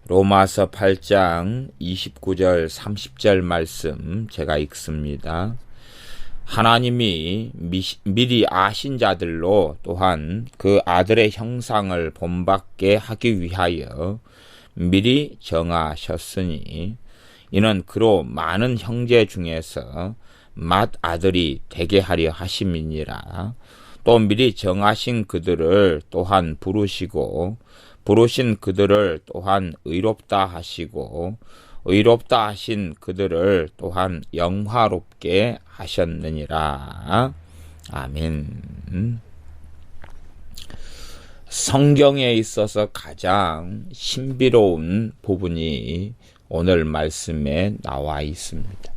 로마서 8장 29절 30절 말씀 제가 읽습니다. 하나님이 미리 아신 자들로 또한 그 아들의 형상을 본받게 하기 위하여 미리 정하셨으니 이는 그로 많은 형제 중에서 맏아들이 되게 하려 하심이니라. 또 미리 정하신 그들을 또한 부르시고 부르신 그들을 또한 의롭다 하시고 의롭다 하신 그들을 또한 영화롭게 하셨느니라. 아멘. 성경에 있어서 가장 신비로운 부분이 오늘 말씀에 나와 있습니다.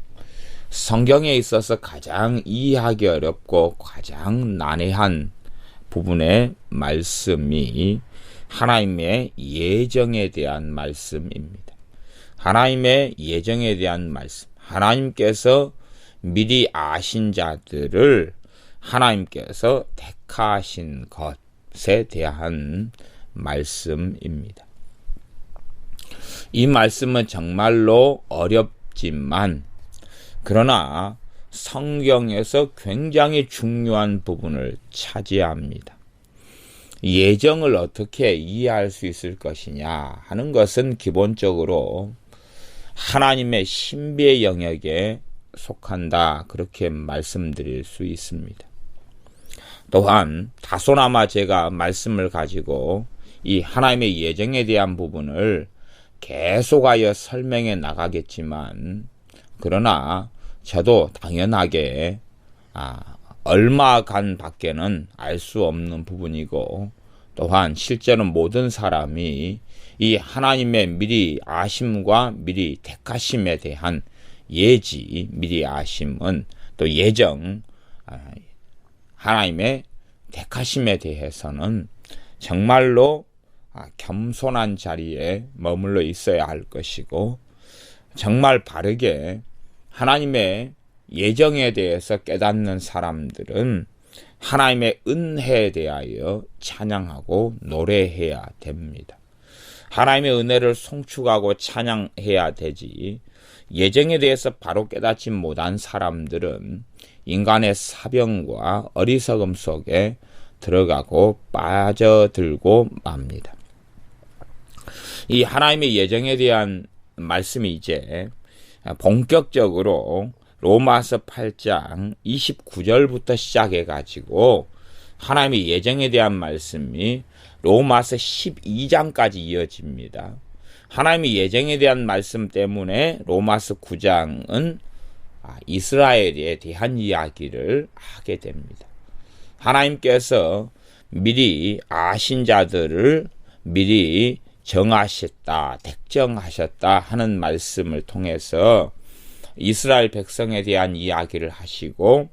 성경에 있어서 가장 이해하기 어렵고 가장 난해한 부분의 말씀이 하나님의 예정에 대한 말씀입니다. 하나님의 예정에 대한 말씀. 하나님께서 미리 아신 자들을 하나님께서 택하신 것에 대한 말씀입니다. 이 말씀은 정말로 어렵지만 그러나 성경에서 굉장히 중요한 부분을 차지합니다. 예정을 어떻게 이해할 수 있을 것이냐 하는 것은 기본적으로 하나님의 신비의 영역에 속한다, 그렇게 말씀드릴 수 있습니다. 또한 다소나마 제가 말씀을 가지고 이 하나님의 예정에 대한 부분을 계속하여 설명해 나가겠지만 그러나 저도 당연하게 얼마간 밖에는 알 수 없는 부분이고 또한 실제로 모든 사람이 이 하나님의 미리 아심과 미리 택하심에 대한 예지, 미리 아심은 또 예정, 하나님의 택하심에 대해서는 정말로 겸손한 자리에 머물러 있어야 할 것이고 정말 바르게 하나님의 예정에 대해서 깨닫는 사람들은 하나님의 은혜에 대하여 찬양하고 노래해야 됩니다. 하나님의 은혜를 송축하고 찬양해야 되지 예정에 대해서 바로 깨닫지 못한 사람들은 인간의 사병과 어리석음 속에 들어가고 빠져들고 맙니다. 이 하나님의 예정에 대한 말씀이 이제 본격적으로 로마서 8장 29절부터 시작해가지고 하나님의 예정에 대한 말씀이 로마서 12장까지 이어집니다. 하나님의 예정에 대한 말씀 때문에 로마서 9장은 이스라엘에 대한 이야기를 하게 됩니다. 하나님께서 미리 아신 자들을 미리 정하셨다, 택정하셨다 하는 말씀을 통해서 이스라엘 백성에 대한 이야기를 하시고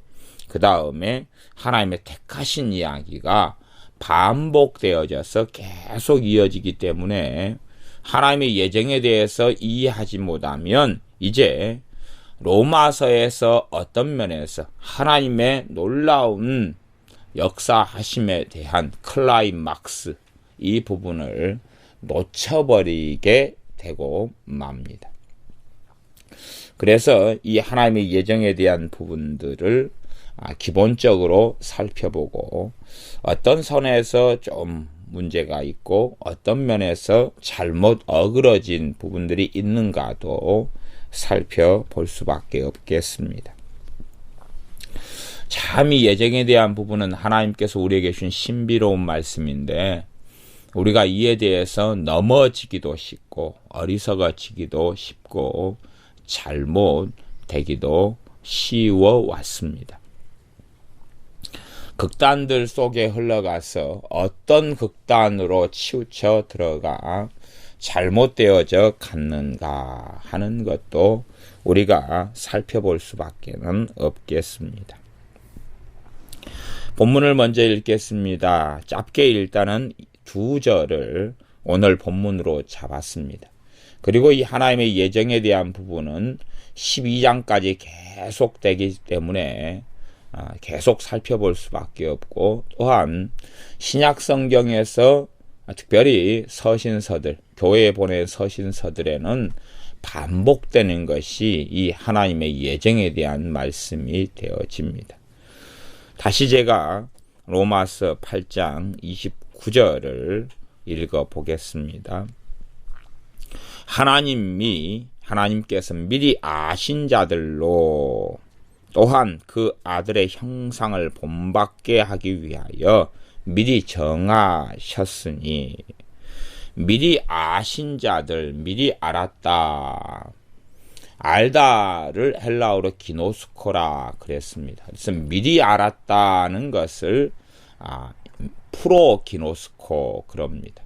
그 다음에 하나님의 택하신 이야기가 반복되어져서 계속 이어지기 때문에 하나님의 예정에 대해서 이해하지 못하면 이제 로마서에서 어떤 면에서 하나님의 놀라운 역사하심에 대한 클라이막스 이 부분을 놓쳐버리게 되고 맙니다. 그래서 이 하나님의 예정에 대한 부분들을 기본적으로 살펴보고 어떤 선에서 좀 문제가 있고 어떤 면에서 잘못 어그러진 부분들이 있는가도 살펴볼 수밖에 없겠습니다. 참 이 예정에 대한 부분은 하나님께서 우리에게 주신 신비로운 말씀인데 우리가 이에 대해서 넘어지기도 쉽고 어리석어지기도 쉽고 잘못되기도 쉬워 왔습니다. 극단들 속에 흘러가서 어떤 극단으로 치우쳐 들어가 잘못되어져 갔는가 하는 것도 우리가 살펴볼 수밖에는 없겠습니다. 본문을 먼저 읽겠습니다. 짧게 일단은 두 절을 오늘 본문으로 잡았습니다. 그리고 이 하나님의 예정에 대한 부분은 12장까지 계속되기 때문에 계속 살펴볼 수밖에 없고 또한 신약 성경에서 특별히 서신서들, 교회에 보낸 서신서들에는 반복되는 것이 이 하나님의 예정에 대한 말씀이 되어집니다. 다시 제가 로마서 8장 29절을 읽어보겠습니다. 하나님께서 미리 아신 자들로 또한 그 아들의 형상을 본받게 하기 위하여 미리 정하셨으니, 미리 아신 자들, 미리 알았다. 알다를 헬라어로 기노스코라 그랬습니다. 그래서 미리 알았다는 것을 프로기노스코 그럽니다.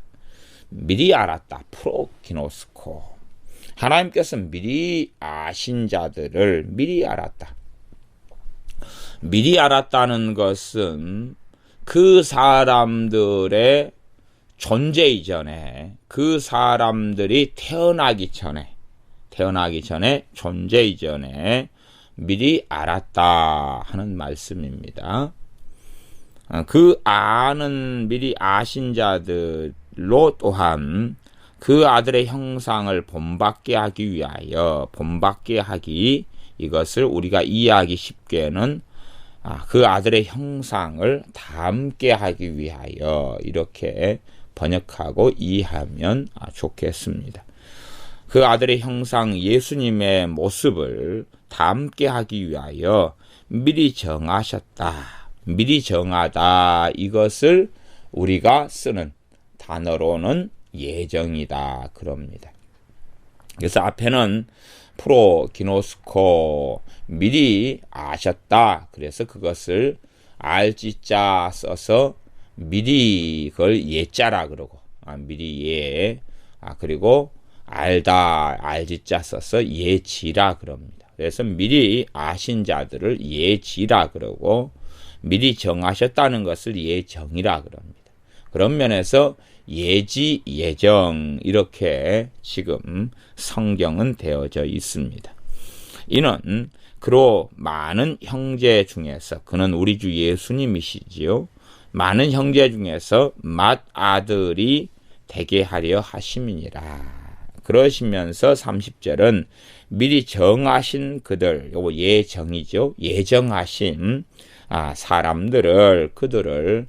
미리 알았다. 프로기노스코. 하나님께서 미리 아신 자들을 미리 알았다. 미리 알았다는 것은 그 사람들의 존재 이전에, 그 사람들이 태어나기 전에 존재 이전에 미리 알았다 하는 말씀입니다. 그 미리 아신 자들로 또한 그 아들의 형상을 본받게 하기 위하여, 이것을 우리가 이해하기 쉽게는 그 아들의 형상을 닮게 하기 위하여, 이렇게 번역하고 이해하면 좋겠습니다. 그 아들의 형상 예수님의 모습을 닮게 하기 위하여 미리 정하셨다. 미리 정하다, 이것을 우리가 쓰는 단어로는 예정이다 그럽니다. 그래서 앞에는 프로기노스코, 미리 아셨다. 그래서 그것을 알지자 써서 미리 그걸 예자라 그러고, 미리 예, 그리고 알다, 알지자 써서 예지라 그럽니다. 그래서 미리 아신 자들을 예지라 그러고, 미리 정하셨다는 것을 예정이라 그럽니다. 그런 면에서 예지, 예정, 이렇게 지금 성경은 되어져 있습니다. 이는 그로 많은 형제 중에서, 그는 우리 주 예수님이시지요, 많은 형제 중에서 맏아들이 되게 하려 하심이니라. 그러시면서 30절은 미리 정하신 그들, 요거 예정이죠. 예정하신 사람들을, 그들을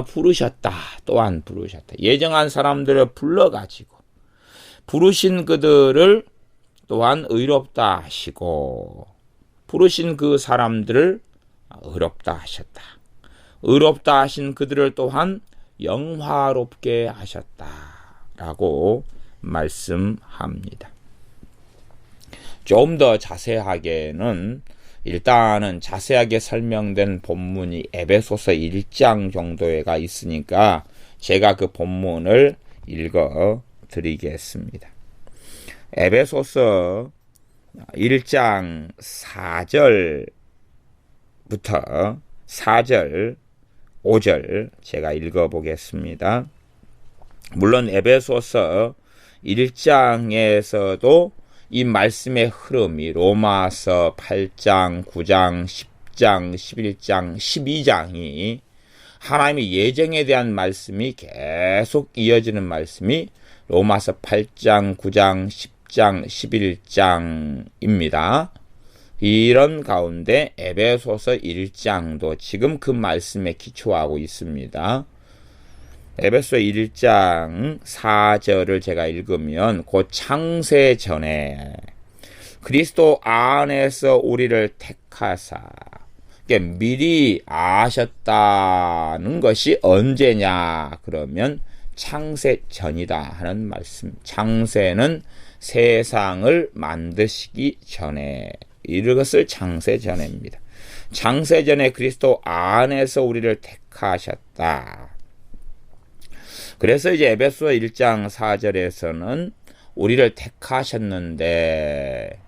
부르셨다. 또한 부르셨다. 예정한 사람들을 불러가지고 부르신 그들을 또한 의롭다 하시고, 부르신 그 사람들을 의롭다 하셨다. 의롭다 하신 그들을 또한 영화롭게 하셨다라고 말씀합니다. 좀 더 자세하게는, 일단은 자세하게 설명된 본문이 에베소서 1장 정도에가 있으니까 제가 그 본문을 읽어 드리겠습니다. 에베소서 1장 4절부터 4절, 5절 제가 읽어 보겠습니다. 물론 에베소서 1장에서도 이 말씀의 흐름이 로마서 8장, 9장, 10장, 11장, 12장이 하나님의 예정에 대한 말씀이 계속 이어지는 말씀이 로마서 8장, 9장, 10장, 11장입니다. 이런 가운데 에베소서 1장도 지금 그 말씀에 기초하고 있습니다. 에베소 1장 4절을 제가 읽으면, 곧 창세 전에 그리스도 안에서 우리를 택하사, 그러니까 미리 아셨다는 것이 언제냐 그러면 창세 전이다 하는 말씀. 창세는 세상을 만드시기 전에, 이것을 창세 전에입니다. 창세 전에 그리스도 안에서 우리를 택하셨다. 그래서 이제 에베소 1장 4절에서는 우리를 택하셨는데,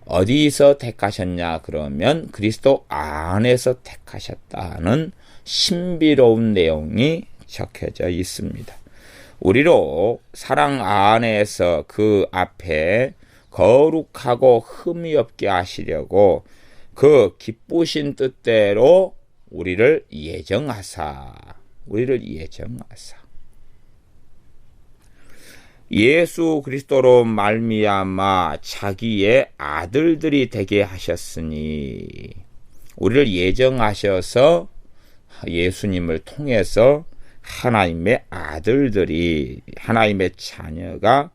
어디서 택하셨냐 그러면 그리스도 안에서 택하셨다는 신비로운 내용이 적혀져 있습니다. 우리로 사랑 안에서 그 앞에 거룩하고 흠이 없게 하시려고 그 기쁘신 뜻대로 우리를 예정하사. 예수 그리스도로 말미암아 자기의 아들들이 되게 하셨으니, 우리를 예정하셔서 예수님을 통해서 하나님의 아들들이, 하나님의 자녀가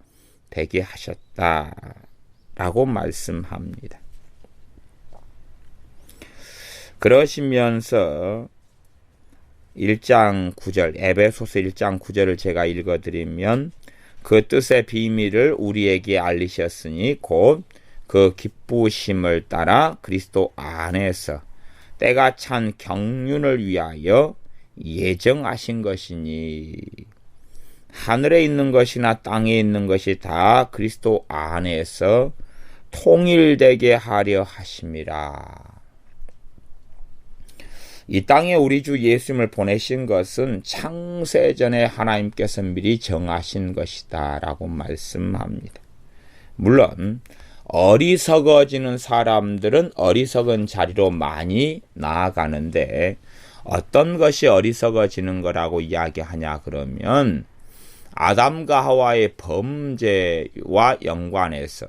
되게 하셨다라고 말씀합니다. 그러시면서 1장 9절, 에베소서 1장 9절을 제가 읽어드리면, 그 뜻의 비밀을 우리에게 알리셨으니 곧 그 기쁘심을 따라 그리스도 안에서 때가 찬 경륜을 위하여 예정하신 것이니, 하늘에 있는 것이나 땅에 있는 것이 다 그리스도 안에서 통일되게 하려 하심이라. 이 땅에 우리 주 예수님을 보내신 것은 창세전에 하나님께서 미리 정하신 것이다 라고 말씀합니다. 물론 어리석어지는 사람들은 어리석은 자리로 많이 나아가는데, 어떤 것이 어리석어지는 거라고 이야기하냐 그러면, 아담과 하와의 범죄와 연관해서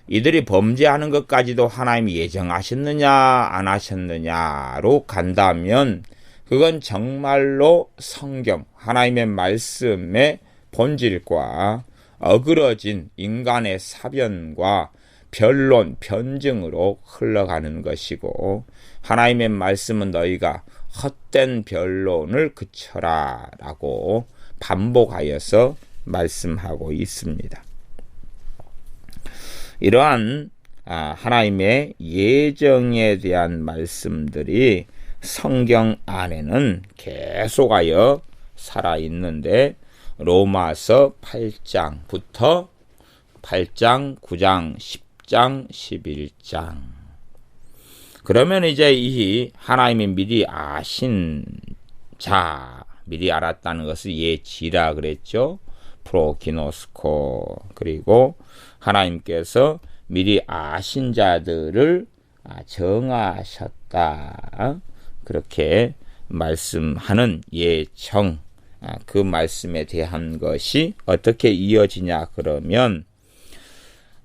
이들이 범죄하는 것까지도 하나님이 예정하셨느냐 안 하셨느냐로 간다면, 그건 정말로 성경, 하나님의 말씀의 본질과 어그러진 인간의 사변과 변론, 변증으로 흘러가는 것이고, 하나님의 말씀은 너희가 헛된 변론을 그쳐라 라고 반복하여서 말씀하고 있습니다. 이러한 하나님의 예정에 대한 말씀들이 성경 안에는 계속하여 살아있는데, 로마서 8장부터 8장, 9장, 10장, 11장. 그러면 이제 이 하나님이 미리 아신 자, 미리 알았다는 것을 예지라 그랬죠. 프로기노스코. 그리고 하나님께서 미리 아신 자들을 정하셨다. 그렇게 말씀하는 예정. 그 말씀에 대한 것이 어떻게 이어지냐 그러면,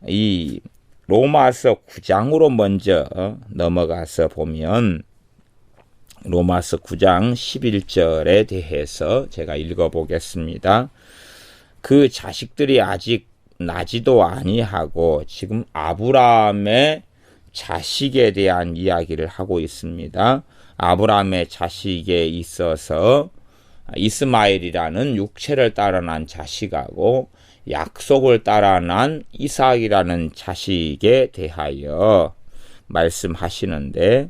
이 로마서 9장으로 먼저 넘어가서 보면, 로마서 9장 11절에 대해서 제가 읽어보겠습니다. 그 자식들이 아직 나지도 아니하고, 지금 아브라함의 자식에 대한 이야기를 하고 있습니다. 아브라함의 자식에 있어서 이스마엘이라는 육체를 따라 난 자식하고 약속을 따라 난 이삭이라는 자식에 대하여 말씀하시는데,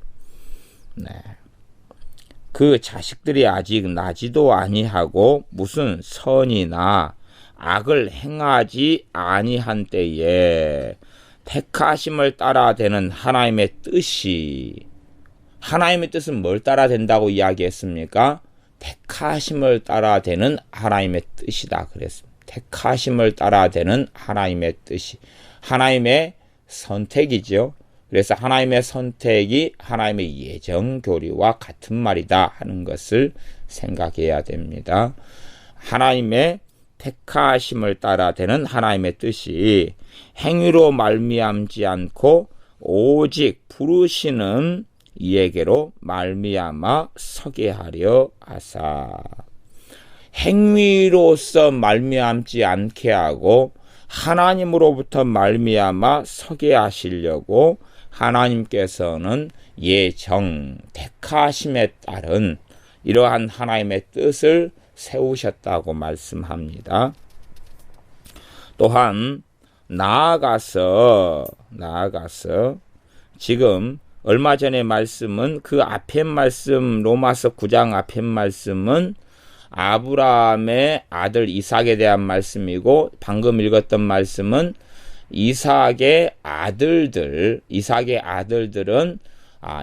그 자식들이 아직 나지도 아니하고 무슨 선이나 악을 행하지 아니한 때에 택하심을 따라 되는 하나님의 뜻이, 하나님의 뜻은 뭘 따라 된다고 이야기했습니까? 택하심을 따라 되는 하나님의 뜻이다 그랬습니다. 택하심을 따라 되는 하나님의 뜻이, 하나님의 선택이죠. 그래서 하나님의 선택이 하나님의 예정 교리와 같은 말이다 하는 것을 생각해야 됩니다. 하나님의 택하심을 따라 되는 하나님의 뜻이 행위로 말미암지 않고 오직 부르시는 이에게로 말미암아 서게 하려 하사, 행위로서 말미암지 않게 하고 하나님으로부터 말미암아 서게 하시려고 하나님께서는 예정, 택하심에 따른 이러한 하나님의 뜻을 세우셨다고 말씀합니다. 또한 나아가서 지금 얼마 전에 말씀은, 그 앞에 말씀, 로마서 9장 앞에 말씀은 아브라함의 아들 이삭에 대한 말씀이고, 방금 읽었던 말씀은 이삭의 아들들은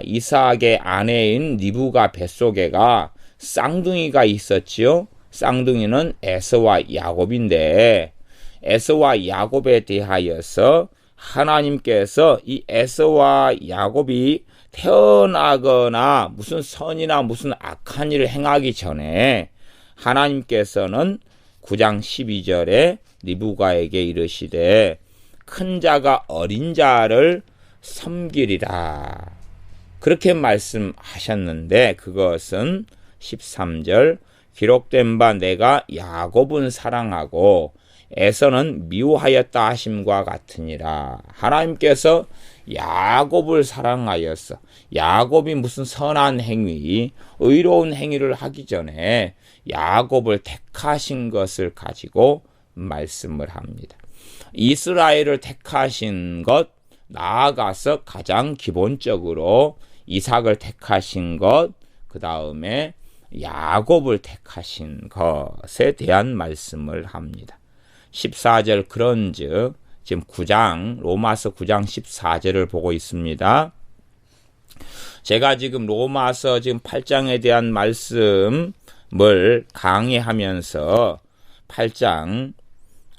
이삭의 아내인 리브가 뱃속에가 쌍둥이가 있었지요. 쌍둥이는 에서와 야곱인데, 에서와 야곱에 대하여서 하나님께서 이 에서와 야곱이 태어나거나 무슨 선이나 무슨 악한 일을 행하기 전에 하나님께서는 9장 12절에 리브가에게 이르시되 큰 자가 어린 자를 섬기리라. 그렇게 말씀하셨는데 그것은 13절 기록된 바 내가 야곱은 사랑하고 에서는 미워하였다 하심과 같으니라. 하나님께서 야곱을 사랑하였어. 야곱이 무슨 선한 행위, 의로운 행위를 하기 전에 야곱을 택하신 것을 가지고 말씀을 합니다. 이스라엘을 택하신 것, 나아가서 가장 기본적으로 이삭을 택하신 것, 그 다음에 야곱을 택하신 것에 대한 말씀을 합니다. 14절 그런즉 지금 9장 로마서 9장 14절을 보고 있습니다. 제가 지금 로마서 지금 8장에 대한 말씀을 강의하면서 8장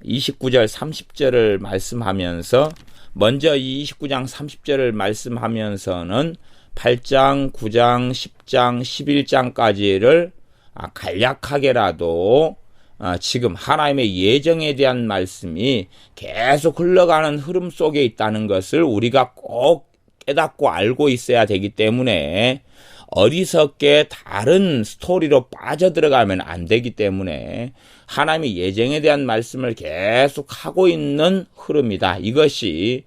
29절 30절을 말씀하면서 먼저 이 29장 30절을 말씀하면서는 8장, 9장, 10장, 11장까지를 간략하게라도 지금 하나님의 예정에 대한 말씀이 계속 흘러가는 흐름 속에 있다는 것을 우리가 꼭 깨닫고 알고 있어야 되기 때문에 어리석게 다른 스토리로 빠져들어가면 안 되기 때문에 하나님의 예정에 대한 말씀을 계속 하고 있는 흐름이다. 이것이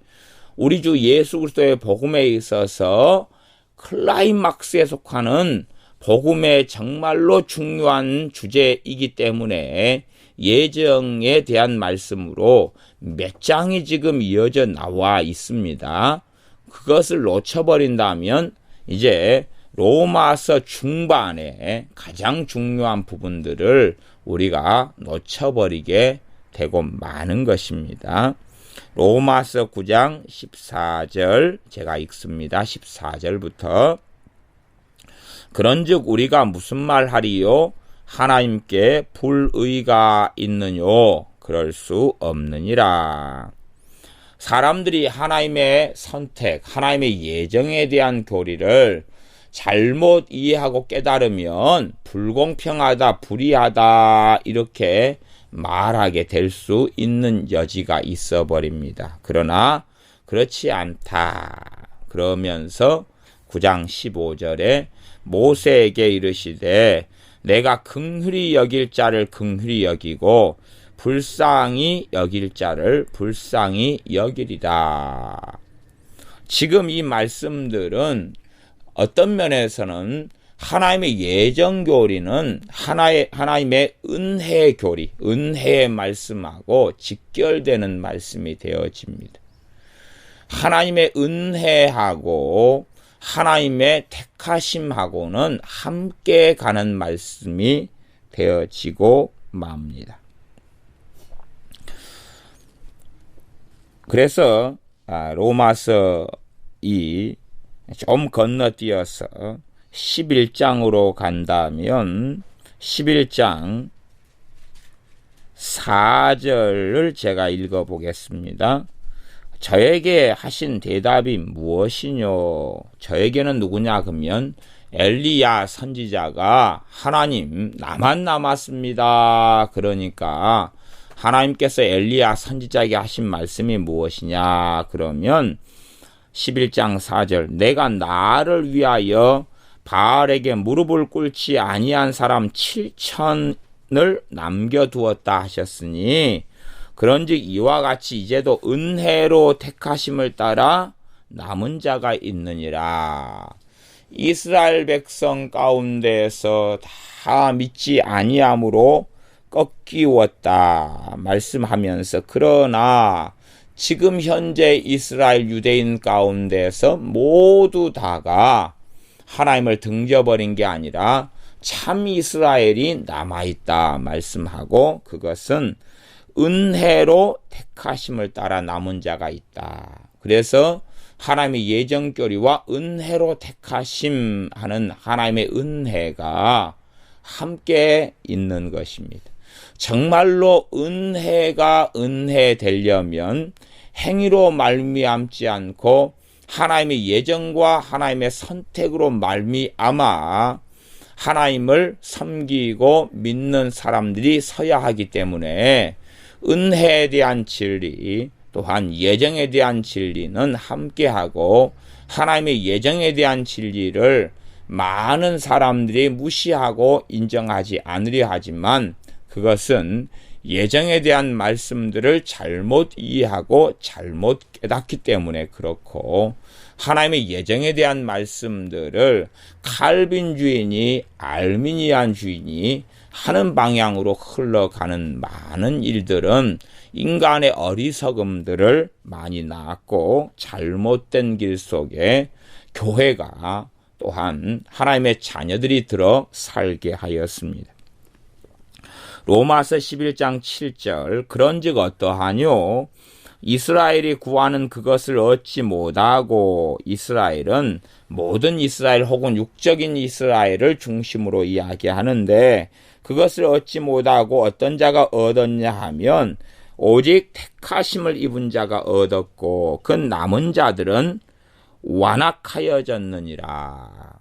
우리 주 예수 그리스도의 복음에 있어서 클라이막스에 속하는 복음의 정말로 중요한 주제이기 때문에 예정에 대한 말씀으로 몇 장이 지금 이어져 나와 있습니다. 그것을 놓쳐버린다면 이제 로마서 중반에 가장 중요한 부분들을 우리가 놓쳐버리게 되고 마는 것입니다. 로마서 9장 14절 제가 읽습니다. 14절부터 그런즉 우리가 무슨 말하리요? 하나님께 불의가 있느뇨? 그럴 수 없느니라. 사람들이 하나님의 선택, 하나님의 예정에 대한 교리를 잘못 이해하고 깨달으면 불공평하다, 불의하다 이렇게 말하게 될 수 있는 여지가 있어 버립니다. 그러나 그렇지 않다. 그러면서 9장 15절에 모세에게 이르시되 내가 긍휼히 여길 자를 긍휼히 여기고 불쌍히 여길 자를 불쌍히 여기리라. 지금 이 말씀들은 어떤 면에서는 하나님의 예정 교리는 하나님의 은혜 교리, 은혜의 말씀하고 직결되는 말씀이 되어집니다. 하나님의 은혜하고 하나님의 택하심하고는 함께 가는 말씀이 되어지고 맙니다. 그래서 로마서 좀 건너뛰어서 11장으로 간다면 11장 4절을 제가 읽어보겠습니다. 저에게 하신 대답이 무엇이뇨? 저에게는 누구냐 그러면 엘리야 선지자가 하나님 나만 남았습니다. 그러니까 하나님께서 엘리야 선지자에게 하신 말씀이 무엇이냐 그러면 11장 4절 내가 나를 위하여 바알에게 무릎을 꿇지 아니한 사람 7천을 남겨두었다 하셨으니 그런즉 이와 같이 이제도 은혜로 택하심을 따라 남은 자가 있느니라. 이스라엘 백성 가운데서 다 믿지 아니함으로 꺾이웠다 말씀하면서 그러나 지금 현재 이스라엘 유대인 가운데서 모두 다가 하나님을 등져버린 게 아니라 참 이스라엘이 남아있다 말씀하고 그것은 은혜로 택하심을 따라 남은 자가 있다. 그래서 하나님의 예정교리와 은혜로 택하심 하는 하나님의 은혜가 함께 있는 것입니다. 정말로 은혜가 은혜 되려면 행위로 말미암지 않고 하나님의 예정과 하나님의 선택으로 말미암아 하나님을 섬기고 믿는 사람들이 서야 하기 때문에 은혜에 대한 진리 또한 예정에 대한 진리는 함께하고 하나님의 예정에 대한 진리를 많은 사람들이 무시하고 인정하지 않으려 하지만 그것은 예정에 대한 말씀들을 잘못 이해하고 잘못 깨닫기 때문에 그렇고 하나님의 예정에 대한 말씀들을 칼빈 주인이 알미니안 주인이 하는 방향으로 흘러가는 많은 일들은 인간의 어리석음들을 많이 낳았고 잘못된 길 속에 교회가 또한 하나님의 자녀들이 들어 살게 하였습니다. 로마서 11장 7절 그런즉 어떠하뇨? 이스라엘이 구하는 그것을 얻지 못하고 이스라엘은 모든 이스라엘 혹은 육적인 이스라엘을 중심으로 이야기하는데 그것을 얻지 못하고 어떤 자가 얻었냐 하면 오직 택하심을 입은 자가 얻었고 그 남은 자들은 완악하여졌느니라.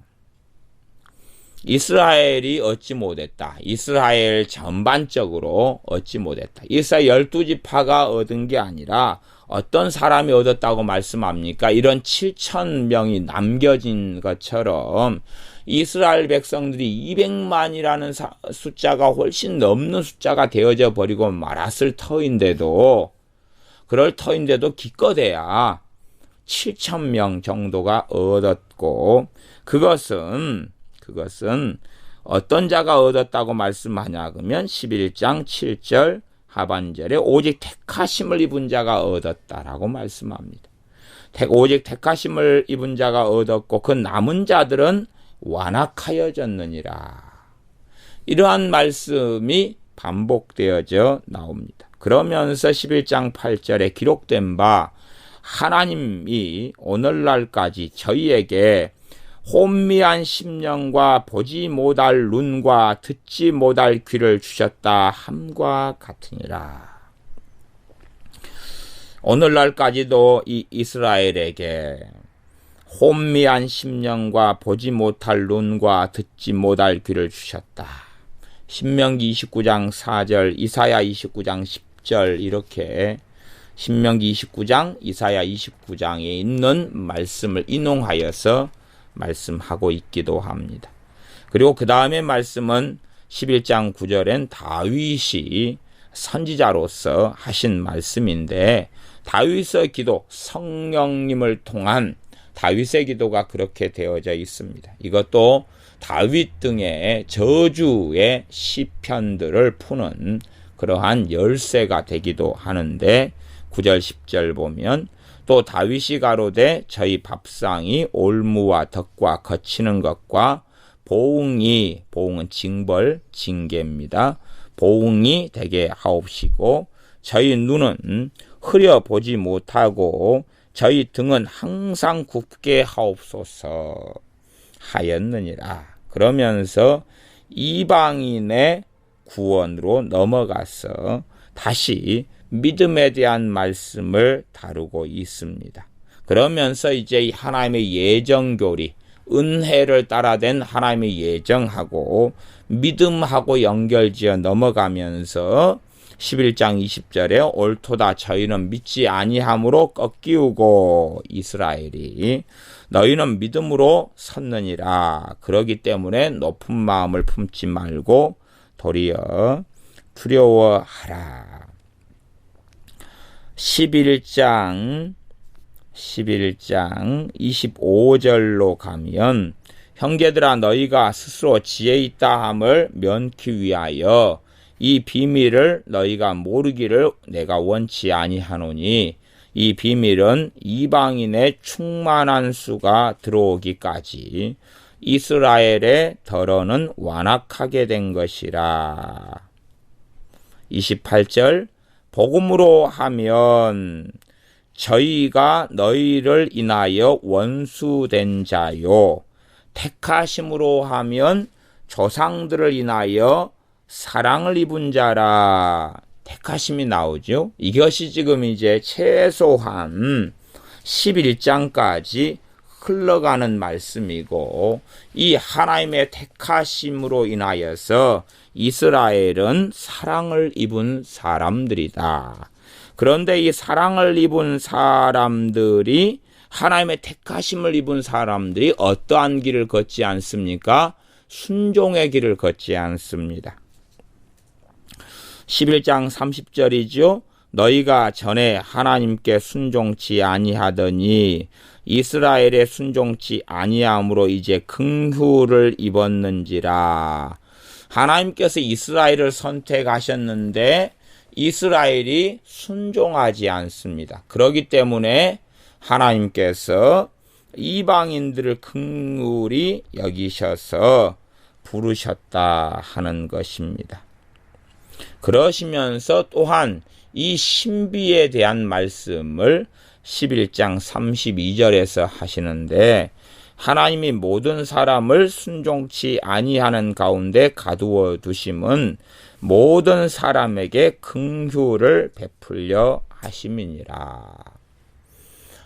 이스라엘이 얻지 못했다. 이스라엘 전반적으로 얻지 못했다. 이스라엘 12지파가 얻은 게 아니라 어떤 사람이 얻었다고 말씀합니까? 이런 7,000명이 남겨진 것처럼 이스라엘 백성들이 200만이라는 숫자가 훨씬 넘는 숫자가 되어져 버리고 말았을 터인데도 그럴 터인데도 기껏해야 7,000명 정도가 얻었고 그것은 어떤 자가 얻었다고 말씀하냐 그러면 11장 7절 하반절에 오직 택하심을 입은 자가 얻었다라고 말씀합니다. 오직 택하심을 입은 자가 얻었고 그 남은 자들은 완악하여졌느니라. 이러한 말씀이 반복되어져 나옵니다. 그러면서 11장 8절에 기록된 바 하나님이 오늘날까지 저희에게 혼미한 심령과 보지 못할 눈과 듣지 못할 귀를 주셨다 함과 같으니라. 오늘날까지도 이 이스라엘에게 혼미한 심령과 보지 못할 눈과 듣지 못할 귀를 주셨다. 신명기 29장 4절, 이사야 29장 10절 이렇게 신명기 29장, 이사야 29장에 있는 말씀을 인용하여서 말씀하고 있기도 합니다. 그리고 그 다음에 말씀은 11장 9절엔 다윗이 선지자로서 하신 말씀인데 다윗의 기도, 성령님을 통한 다윗의 기도가 그렇게 되어져 있습니다. 이것도 다윗 등의 저주의 시편들을 푸는 그러한 열쇠가 되기도 하는데 9절 10절 보면 또 다윗이 가로되 저희 밥상이 올무와 덕과 거치는 것과 보응은 징벌, 징계입니다. 보응이 되게 하옵시고 저희 눈은 흐려보지 못하고 저희 등은 항상 굽게 하옵소서 하였느니라. 그러면서 이방인의 구원으로 넘어가서 다시 믿음에 대한 말씀을 다루고 있습니다. 그러면서 이제 하나님의 예정교리, 은혜를 따라된 하나님의 예정하고 믿음하고 연결지어 넘어가면서 11장 20절에 옳도다 저희는 믿지 아니함으로 꺾이우고 이스라엘이 너희는 믿음으로 섰느니라. 그러기 때문에 높은 마음을 품지 말고 도리어 두려워하라. 11장 25절로 가면 형제들아 너희가 스스로 지혜 있다 함을 면키 위하여 이 비밀을 너희가 모르기를 내가 원치 아니하노니 이 비밀은 이방인의 충만한 수가 들어오기까지 이스라엘의 덜어는 완악하게 된 것이라. 28절 복음으로 하면 저희가 너희를 인하여 원수된 자요 택하심으로 하면 조상들을 인하여 사랑을 입은 자라. 택하심이 나오죠. 이것이 지금 이제 최소한 11장까지 흘러가는 말씀이고 이 하나님의 택하심으로 인하여서 이스라엘은 사랑을 입은 사람들이다. 그런데 이 사랑을 입은 사람들이 하나님의 택하심을 입은 사람들이 어떠한 길을 걷지 않습니까? 순종의 길을 걷지 않습니다. 11장 30절이죠. 너희가 전에 하나님께 순종치 아니하더니 이스라엘에 순종치 아니함으로 이제 긍휼을 입었는지라. 하나님께서 이스라엘을 선택하셨는데 이스라엘이 순종하지 않습니다. 그렇기 때문에 하나님께서 이방인들을 긍휼히 여기셔서 부르셨다 하는 것입니다. 그러시면서 또한 이 신비에 대한 말씀을 11장 32절에서 하시는데 하나님이 모든 사람을 순종치 아니하는 가운데 가두어 두심은 모든 사람에게 긍휼을 베풀려 하심이니라.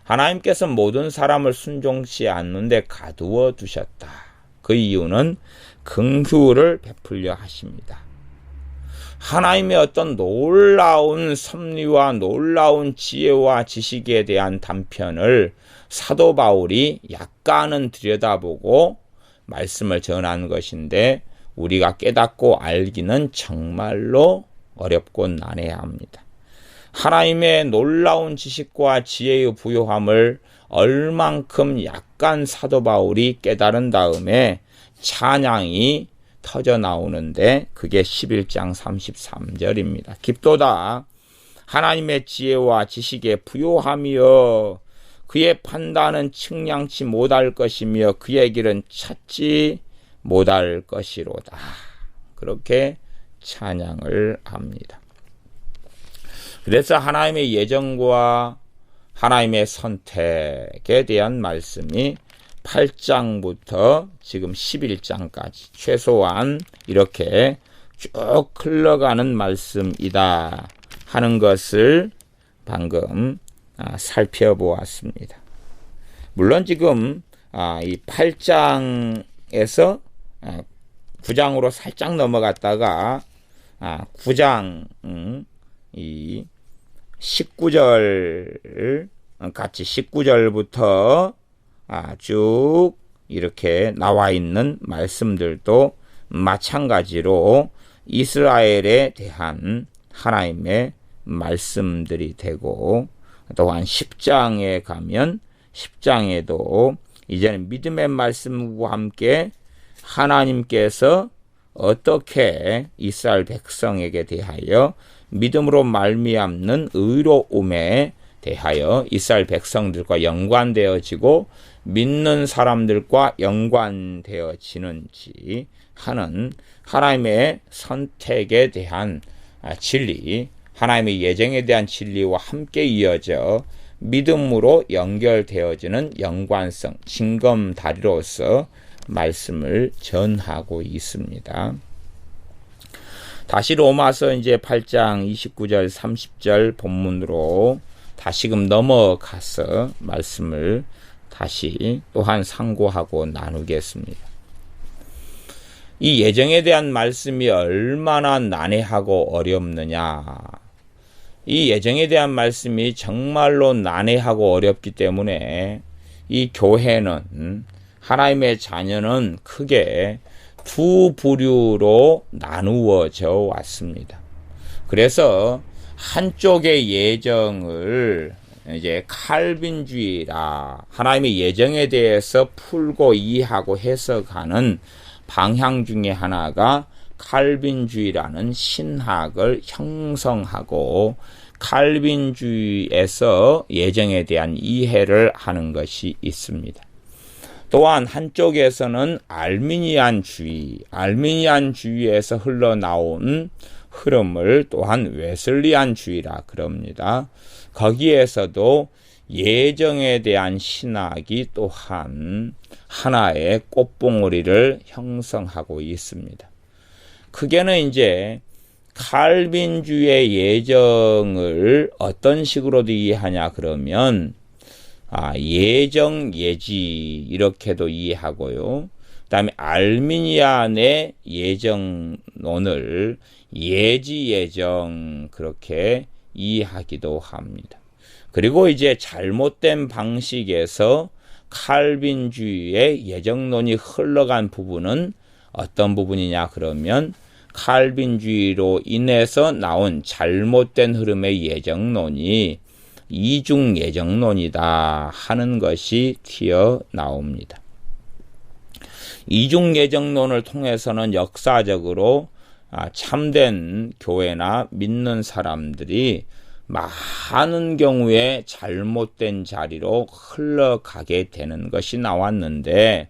하나님께서 모든 사람을 순종치 않는데 가두어 두셨다. 그 이유는 긍휼을 베풀려 하십니다. 하나님의 어떤 놀라운 섭리와 놀라운 지혜와 지식에 대한 단편을 사도 바울이 약간은 들여다보고 말씀을 전한 것인데 우리가 깨닫고 알기는 정말로 어렵고 난해합니다. 하나님의 놀라운 지식과 지혜의 부요함을 얼만큼 약간 사도 바울이 깨달은 다음에 찬양이 터져 나오는데 그게 11장 33절입니다. 깊도다 하나님의 지혜와 지식의 부요함이여 그의 판단은 측량치 못할 것이며 그의 길은 찾지 못할 것이로다. 그렇게 찬양을 합니다. 그래서 하나님의 예정과 하나님의 선택에 대한 말씀이 8장부터 지금 11장까지 최소한 이렇게 쭉 흘러가는 말씀이다 하는 것을 방금 살펴보았습니다. 물론 지금 이 8장에서 9장으로 살짝 넘어갔다가 9장 이 19절 같이 19절부터 쭉 이렇게 나와 있는 말씀들도 마찬가지로 이스라엘에 대한 하나님의 말씀들이 되고 또한 10장에 가면 10장에도 이제는 믿음의 말씀과 함께 하나님께서 어떻게 이스라엘 백성에게 대하여 믿음으로 말미암는 의로움에 대하여 이스라엘 백성들과 연관되어지고 믿는 사람들과 연관되어지는지 하는 하나님의 선택에 대한 진리, 하나님의 예정에 대한 진리와 함께 이어져 믿음으로 연결되어지는 연관성, 징검다리로서 말씀을 전하고 있습니다. 다시 로마서 이제 8장 29절 30절 본문으로 다시금 넘어가서 말씀을 다시 또한 상고하고 나누겠습니다. 이 예정에 대한 말씀이 얼마나 난해하고 어렵느냐. 이 예정에 대한 말씀이 정말로 난해하고 어렵기 때문에 이 교회는 하나님의 자녀는 크게 두 부류로 나누어져 왔습니다. 그래서 한쪽의 예정을 이제 칼빈주의라 하나님의 예정에 대해서 풀고 이해하고 해석하는 방향 중에 하나가 칼빈주의라는 신학을 형성하고 칼빈주의에서 예정에 대한 이해를 하는 것이 있습니다. 또한 한쪽에서는 알미니안주의에서 흘러나온 흐름을 또한 웨슬리안주의라 그럽니다. 거기에서도 예정에 대한 신학이 또한 하나의 꽃봉오리를 형성하고 있습니다. 크게는 이제 칼빈주의의 예정을 어떤 식으로도 이해하냐 그러면 예정 예지 이렇게도 이해하고요. 그다음에 알미니아 내 예정론을 예지 예정 그렇게 이해하기도 합니다. 그리고 이제 잘못된 방식에서 칼빈주의의 예정론이 흘러간 부분은 어떤 부분이냐 그러면 칼빈주의로 인해서 나온 잘못된 흐름의 예정론이 이중 예정론이다 하는 것이 튀어나옵니다. 이중 예정론을 통해서는 역사적으로 참된 교회나 믿는 사람들이 많은 경우에 잘못된 자리로 흘러가게 되는 것이 나왔는데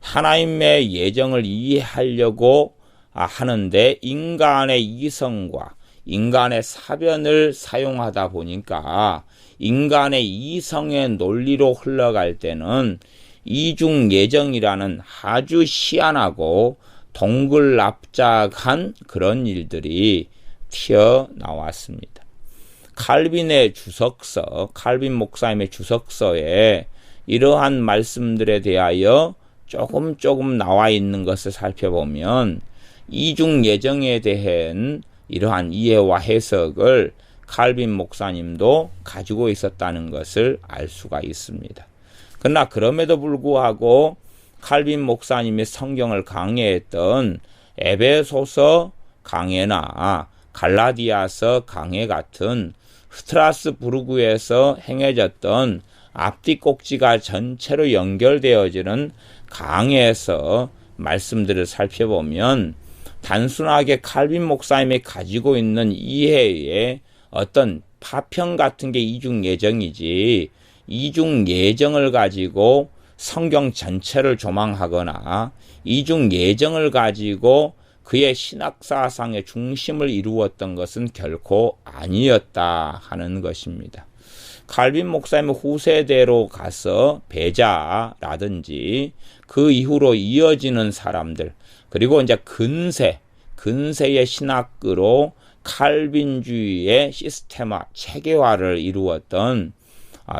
하나님의 예정을 이해하려고 하는데 인간의 이성과 인간의 사변을 사용하다 보니까 인간의 이성의 논리로 흘러갈 때는 이중 예정이라는 아주 희한하고 동글납작한 그런 일들이 튀어나왔습니다. 칼빈의 주석서, 칼빈 목사님의 주석서에 이러한 말씀들에 대하여 조금 나와 있는 것을 살펴보면 이중 예정에 대한 이러한 이해와 해석을 칼빈 목사님도 가지고 있었다는 것을 알 수가 있습니다. 그러나 그럼에도 불구하고 칼빈 목사님이 성경을 강해했던 에베소서 강해나 갈라디아서 강해 같은 스트라스부르크에서 행해졌던 앞뒤 꼭지가 전체로 연결되어지는 강해에서 말씀들을 살펴보면 단순하게 칼빈 목사님이 가지고 있는 이해의 어떤 파편 같은 게 이중 예정이지 이중 예정을 가지고 성경 전체를 조망하거나 이중 예정을 가지고 그의 신학사상의 중심을 이루었던 것은 결코 아니었다 하는 것입니다. 칼빈 목사님의 후세대로 가서 베자라든지 그 이후로 이어지는 사람들 그리고 이제 근세의 신학으로 칼빈주의의 시스테마 체계화를 이루었던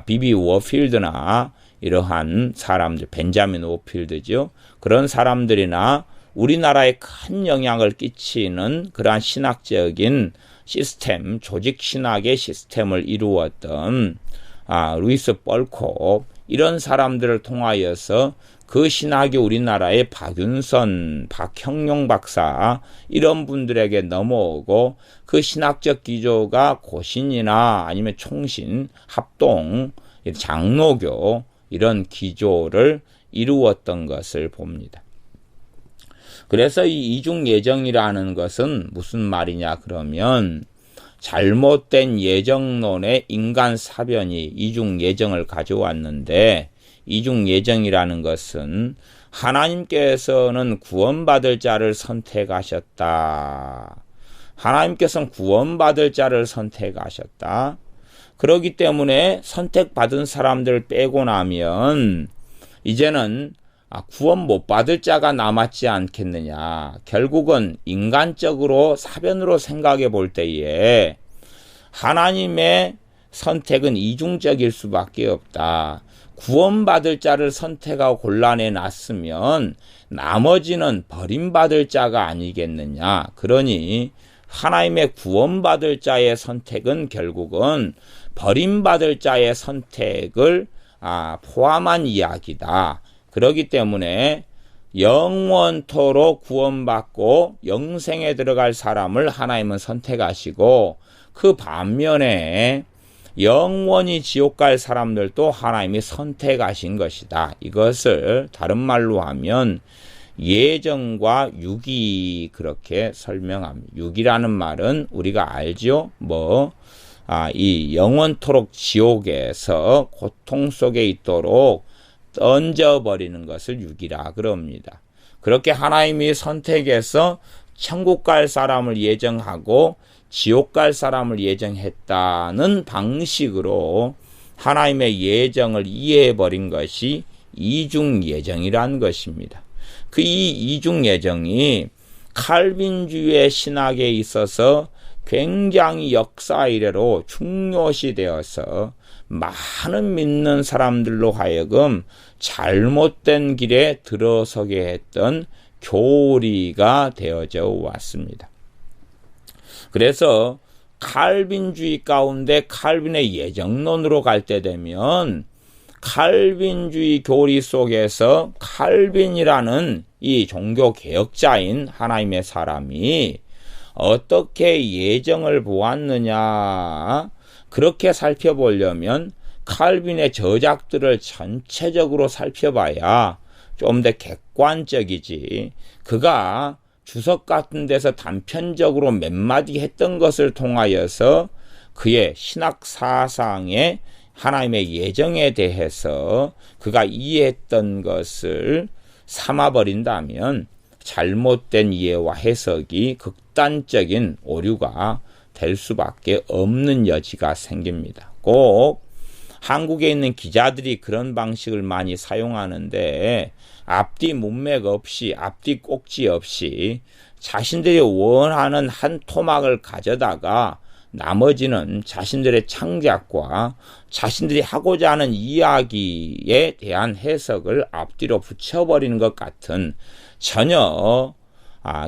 비비 워필드나 이러한 사람들, 벤자민 워필드죠. 그런 사람들이나 우리나라에 큰 영향을 끼치는 그러한 신학적인 시스템, 조직신학의 시스템을 이루었던 루이스 벌콥 이런 사람들을 통하여서 그 신학이 우리나라의 박윤선, 박형용 박사 이런 분들에게 넘어오고 그 신학적 기조가 고신이나 아니면 총신, 합동, 장로교 이런 기조를 이루었던 것을 봅니다. 그래서 이 이중 예정이라는 것은 무슨 말이냐 그러면 잘못된 예정론의 인간 사변이 이중 예정을 가져왔는데 이중 예정이라는 것은 하나님께서는 구원받을 자를 선택하셨다. 하나님께서는 구원받을 자를 선택하셨다. 그렇기 때문에 선택받은 사람들 빼고 나면 이제는 구원 못 받을 자가 남았지 않겠느냐. 결국은 인간적으로 사변으로 생각해 볼 때에 하나님의 선택은 이중적일 수밖에 없다. 구원받을 자를 선택하고 곤란해 놨으면 나머지는 버림받을 자가 아니겠느냐. 그러니 하나님의 구원받을 자의 선택은 결국은 버림받을 자의 선택을 포함한 이야기다. 그렇기 때문에 영원토록 구원받고 영생에 들어갈 사람을 하나님은 선택하시고 그 반면에 영원히 지옥 갈 사람들도 하나님이 선택하신 것이다. 이것을 다른 말로 하면 예정과 육이 그렇게 설명합니다. 육이라는 말은 우리가 알죠? 이 영원토록 지옥에서 고통 속에 있도록 던져버리는 것을 육이라 그럽니다. 그렇게 하나님이 선택해서 천국 갈 사람을 예정하고 지옥 갈 사람을 예정했다는 방식으로 하나님의 예정을 이해해버린 것이 이중 예정이란 것입니다. 그 이 이중 예정이 칼빈주의 신학에 있어서 굉장히 역사 이래로 중요시 되어서 많은 믿는 사람들로 하여금 잘못된 길에 들어서게 했던 교리가 되어져 왔습니다. 그래서 칼빈주의 가운데 칼빈의 예정론으로 갈 때 되면 칼빈주의 교리 속에서 칼빈이라는 이 종교 개혁자인 하나님의 사람이 어떻게 예정을 보았느냐, 그렇게 살펴보려면 칼빈의 저작들을 전체적으로 살펴봐야 좀 더 객관적이지, 그가 주석 같은 데서 단편적으로 몇 마디 했던 것을 통하여서 그의 신학 사상에 하나님의 예정에 대해서 그가 이해했던 것을 삼아버린다면 잘못된 이해와 해석이 극단적인 오류가 될 수밖에 없는 여지가 생깁니다. 꼭 한국에 있는 기자들이 그런 방식을 많이 사용하는데, 앞뒤 문맥 없이, 앞뒤 꼭지 없이 자신들이 원하는 한 토막을 가져다가 나머지는 자신들의 창작과 자신들이 하고자 하는 이야기에 대한 해석을 앞뒤로 붙여버리는 것 같은, 전혀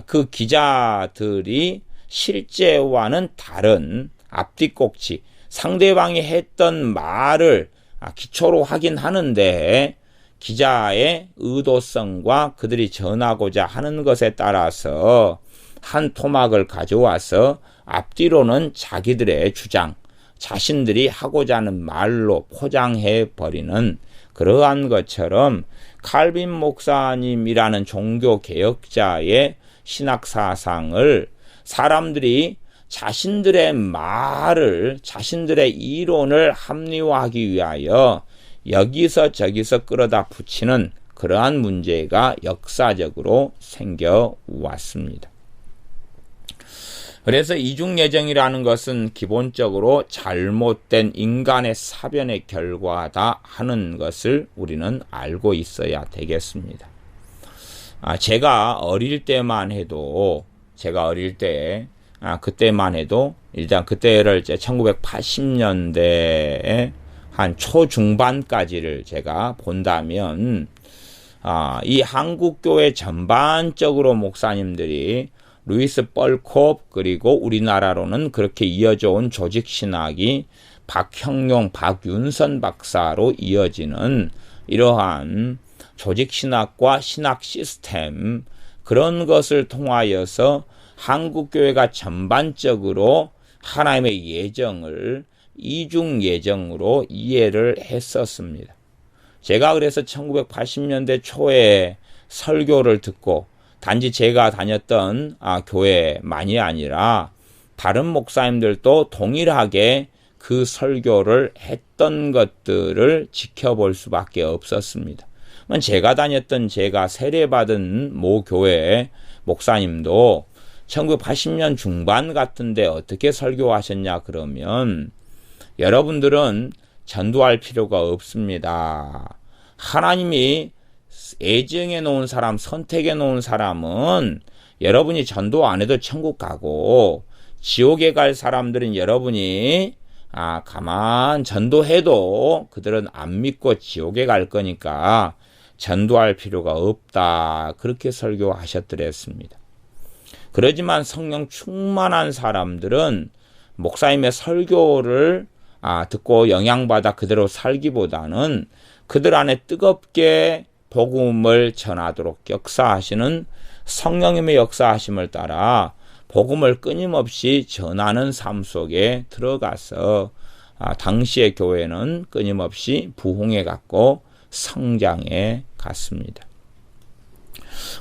그 기자들이 실제와는 다른 앞뒤 꼭지, 상대방이 했던 말을 기초로 하긴 하는데 기자의 의도성과 그들이 전하고자 하는 것에 따라서 한 토막을 가져와서 앞뒤로는 자기들의 주장, 자신들이 하고자 하는 말로 포장해 버리는 그러한 것처럼 칼빈 목사님이라는 종교 개혁자의 신학 사상을 사람들이 자신들의 말을, 자신들의 이론을 합리화하기 위하여 여기서 저기서 끌어다 붙이는 그러한 문제가 역사적으로 생겨왔습니다. 그래서 이중예정이라는 것은 기본적으로 잘못된 인간의 사변의 결과다 하는 것을 우리는 알고 있어야 되겠습니다. 제가 어릴 때만 해도, 그때만 해도 일단 그때를 1980년대에 한 초중반까지를 제가 본다면 이 한국교회 전반적으로 목사님들이 루이스 뻘콥, 그리고 우리나라로는 그렇게 이어져 온 조직신학이 박형용, 박윤선 박사로 이어지는 이러한 조직신학과 신학 시스템, 그런 것을 통하여서 한국교회가 전반적으로 하나님의 예정을 이중 예정으로 이해를 했었습니다. 제가 그래서 1980년대 초에 설교를 듣고, 단지 제가 다녔던 교회만이 아니라 다른 목사님들도 동일하게 그 설교를 했던 것들을 지켜볼 수밖에 없었습니다. 제가 다녔던, 제가 세례받은 모 교회 목사님도 1980년 중반 같은데 어떻게 설교하셨냐 그러면, 여러분들은 전도할 필요가 없습니다. 하나님이 애정해 놓은 사람, 선택해 놓은 사람은 여러분이 전도 안 해도 천국 가고, 지옥에 갈 사람들은 여러분이 가만 전도해도 그들은 안 믿고 지옥에 갈 거니까 전도할 필요가 없다, 그렇게 설교하셨더랬습니다. 그러지만 성령 충만한 사람들은 목사님의 설교를 듣고 영향받아 그대로 살기보다는 그들 안에 뜨겁게 복음을 전하도록 역사하시는 성령님의 역사하심을 따라 복음을 끊임없이 전하는 삶 속에 들어가서 당시의 교회는 끊임없이 부흥해 갔고 성장해 갔습니다.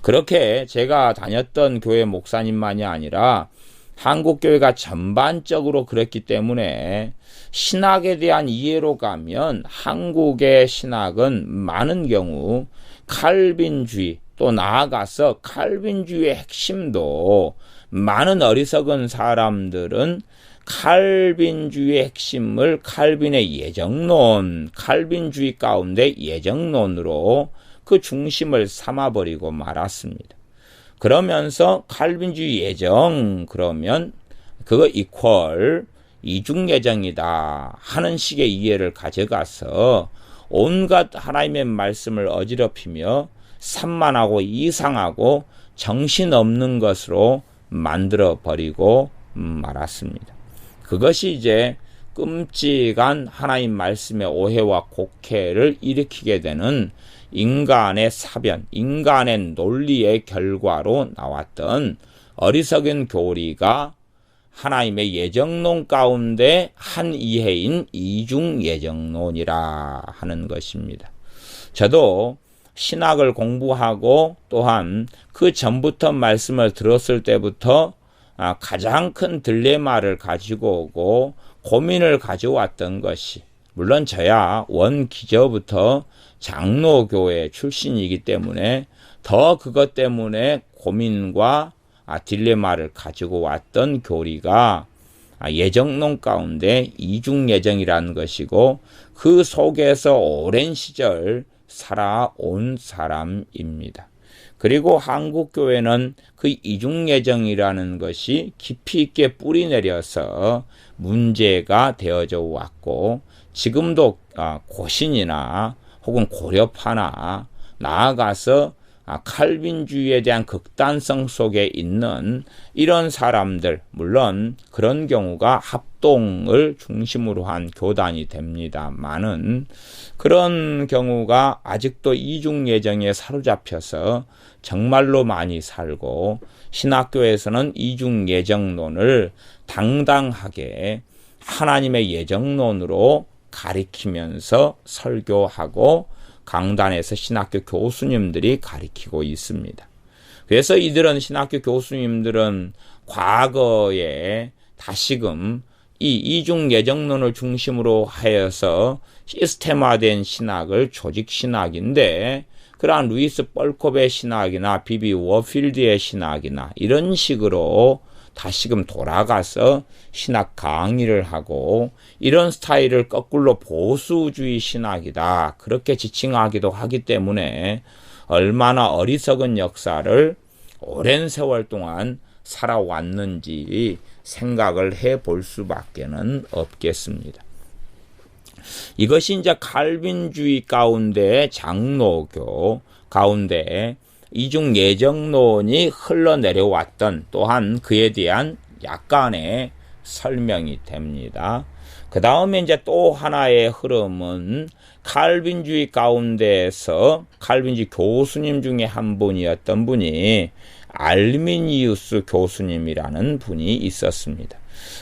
그렇게 제가 다녔던 교회 목사님만이 아니라 한국교회가 전반적으로 그랬기 때문에 신학에 대한 이해로 가면 한국의 신학은 많은 경우 칼빈주의, 또 나아가서 칼빈주의의 핵심도 많은 어리석은 사람들은 칼빈주의의 핵심을 칼빈의 예정론, 칼빈주의 가운데 예정론으로 그 중심을 삼아버리고 말았습니다. 그러면서 칼빈주의 예정, 그러면 그거 이퀄 이중예정이다 하는 식의 이해를 가져가서 온갖 하나님의 말씀을 어지럽히며 산만하고 이상하고 정신없는 것으로 만들어버리고 말았습니다. 그것이 이제 끔찍한 하나님 말씀의 오해와 곡해를 일으키게 되는 인간의 사변, 인간의 논리의 결과로 나왔던 어리석은 교리가 하나님의 예정론 가운데 한 이해인 이중예정론이라 하는 것입니다. 저도 신학을 공부하고 또한 그 전부터 말씀을 들었을 때부터 가장 큰 딜레마를 가지고 오고 고민을 가져왔던 것이, 물론 저야 원기저부터 장로교회 출신이기 때문에 더 그것 때문에 고민과 딜레마를 가지고 왔던 교리가 예정론 가운데 이중예정이라는 것이고, 그 속에서 오랜 시절 살아온 사람입니다. 그리고 한국교회는 그 이중예정이라는 것이 깊이 있게 뿌리내려서 문제가 되어져 왔고, 지금도 고신이나 혹은 고려파나 나아가서 칼빈주의에 대한 극단성 속에 있는 이런 사람들, 물론 그런 경우가 합동을 중심으로 한 교단이 됩니다만은, 그런 경우가 아직도 이중예정에 사로잡혀서 정말로 많이 살고, 신학교에서는 이중예정론을 당당하게 하나님의 예정론으로 가리키면서 설교하고 강단에서 신학교 교수님들이 가리키고 있습니다. 그래서 이들은, 신학교 교수님들은 과거에 다시금 이 이중예정론을 중심으로 하여서 시스템화된 신학을 조직신학인데, 그러한 루이스 뻘콥의 신학이나 비비 워필드의 신학이나 이런 식으로 다시금 돌아가서 신학 강의를 하고, 이런 스타일을 거꾸로 보수주의 신학이다 그렇게 지칭하기도 하기 때문에 얼마나 어리석은 역사를 오랜 세월 동안 살아왔는지 생각을 해볼 수밖에는 없겠습니다. 이것이 이제 칼빈주의 가운데, 장로교 가운데 이중예정론이 흘러내려왔던, 또한 그에 대한 약간의 설명이 됩니다. 그 다음에 이제 또 하나의 흐름은 칼빈주의 가운데에서 칼빈주의 교수님 중에 한 분이었던 분이 알미니우스 교수님이라는 분이 있었습니다.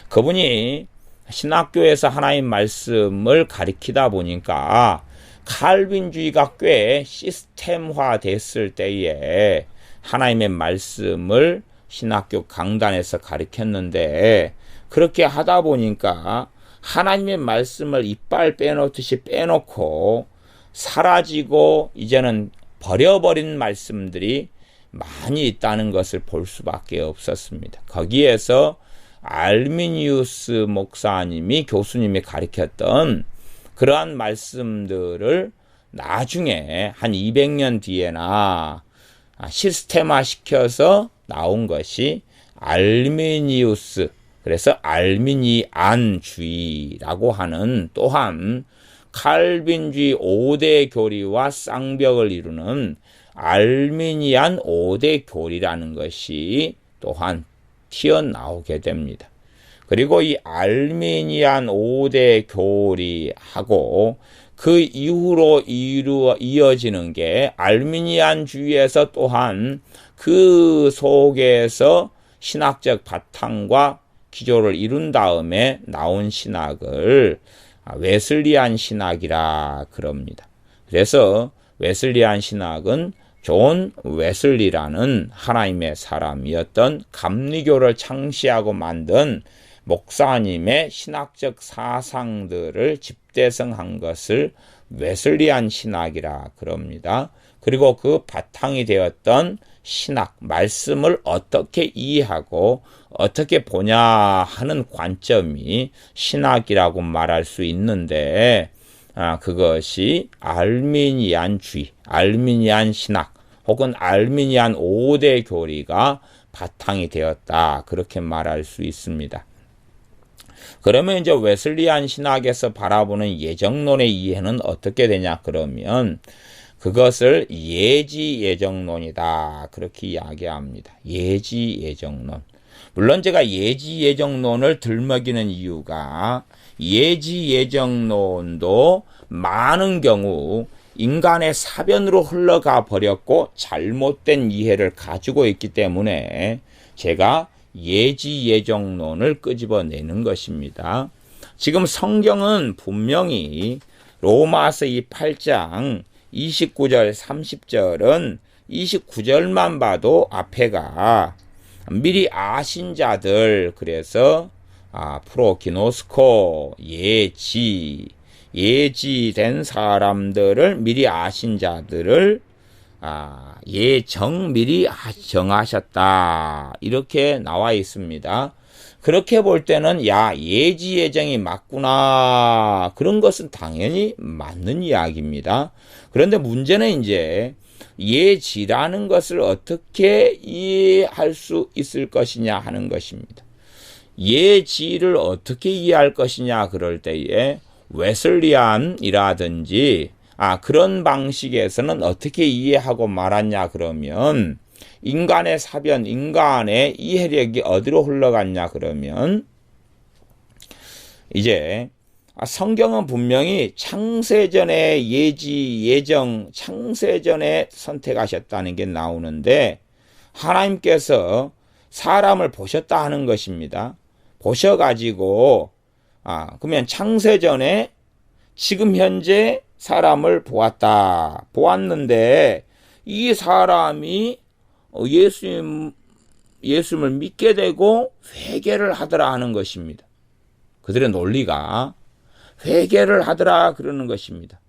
그분이 신학교에서 하나님 말씀을 가리키다 보니까 칼빈주의가 꽤 시스템화 됐을 때에 하나님의 말씀을 신학교 강단에서 가르쳤는데, 그렇게 하다 보니까 하나님의 말씀을 이빨 빼놓듯이 빼놓고 사라지고 이제는 버려버린 말씀들이 많이 있다는 것을 볼 수밖에 없었습니다. 거기에서 알미니우스 목사님이, 교수님이 가르쳤던 그러한 말씀들을 나중에 한 200년 뒤에나 시스템화 시켜서 나온 것이 알미니우스, 그래서 알미니안주의라고 하는, 또한 칼빈주의 5대 교리와 쌍벽을 이루는 알미니안 5대 교리라는 것이 또한 튀어나오게 됩니다. 그리고 이 알미니안 5대 교리하고 그 이후로 이어지는 게 알미니안주의에서 또한 그 속에서 신학적 바탕과 기조를 이룬 다음에 나온 신학을 웨슬리안 신학이라 그럽니다. 그래서 웨슬리안 신학은 존 웨슬리라는 하나님의 사람이었던 감리교를 창시하고 만든 목사님의 신학적 사상들을 집대성한 것을 웨슬리안 신학이라 그럽니다. 그리고 그 바탕이 되었던 신학, 말씀을 어떻게 이해하고 어떻게 보냐 하는 관점이 신학이라고 말할 수 있는데, 그것이 알미니안주의, 알미니안 신학 혹은 알미니안 5대 교리가 바탕이 되었다 그렇게 말할 수 있습니다. 그러면 이제 웨슬리안 신학에서 바라보는 예정론의 이해는 어떻게 되냐 그러면 그것을 예지 예정론이다 그렇게 이야기합니다. 예지 예정론. 물론 제가 예지 예정론을 들먹이는 이유가 예지 예정론도 많은 경우 인간의 사변으로 흘러가 버렸고 잘못된 이해를 가지고 있기 때문에 제가 예지 예정론을 끄집어내는 것입니다. 지금 성경은 분명히 로마서 이 8장 29절 30절은 29절만 봐도 앞에가 미리 아신 자들, 그래서 프로기노스코 예지된 사람들을 미리 아신 자들을 예정 미리 정하셨다 이렇게 나와 있습니다. 그렇게 볼 때는 예지 예정이 맞구나, 그런 것은 당연히 맞는 이야기입니다. 그런데 문제는 이제 예지라는 것을 어떻게 이해할 수 있을 것이냐 하는 것입니다. 예지를 어떻게 이해할 것이냐 그럴 때에 웨슬리안이라든지 그런 방식에서는 어떻게 이해하고 말았냐 그러면 인간의 사변, 인간의 이해력이 어디로 흘러갔냐 그러면 이제 성경은 분명히 창세전에 예지, 예정, 창세전에 선택하셨다는 게 나오는데 하나님께서 사람을 보셨다 하는 것입니다. 보셔가지고 그러면 창세전에 지금 현재 사람을 보았는데 이 사람이 예수님을 믿게 되고 회개를 하더라 하는 것입니다. 그들의 논리가 회개를 하더라 그러는 것입니다.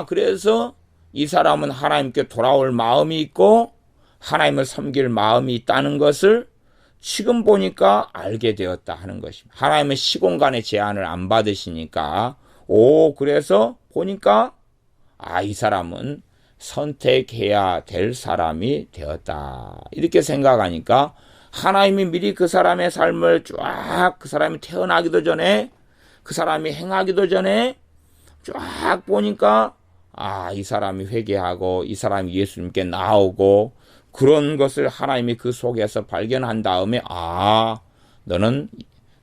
그래서 이 사람은 하나님께 돌아올 마음이 있고 하나님을 섬길 마음이 있다는 것을 지금 보니까 알게 되었다 하는 것입니다. 하나님은 시공간의 제한을 안 받으시니까 그래서 보니까 이 사람은 선택해야 될 사람이 되었다 이렇게 생각하니까 하나님이 미리 그 사람의 삶을 쫙 그 사람이 태어나기도 전에 그 사람이 행하기도 전에 쫙 보니까 이 사람이 회개하고 이 사람이 예수님께 나오고 그런 것을 하나님이 그 속에서 발견한 다음에 너는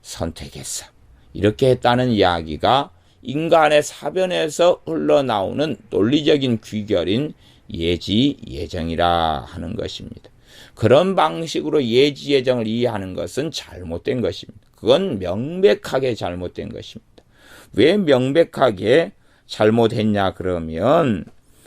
선택했어 이렇게 했다는 이야기가 인간의 사변에서 흘러나오는 논리적인 귀결인 예지 예정이라 하는 것입니다. 그런 방식으로 예지 예정을 이해하는 것은 잘못된 것입니다. 그건 명백하게 잘못된 것입니다. 왜 명백하게 잘못했냐 그러면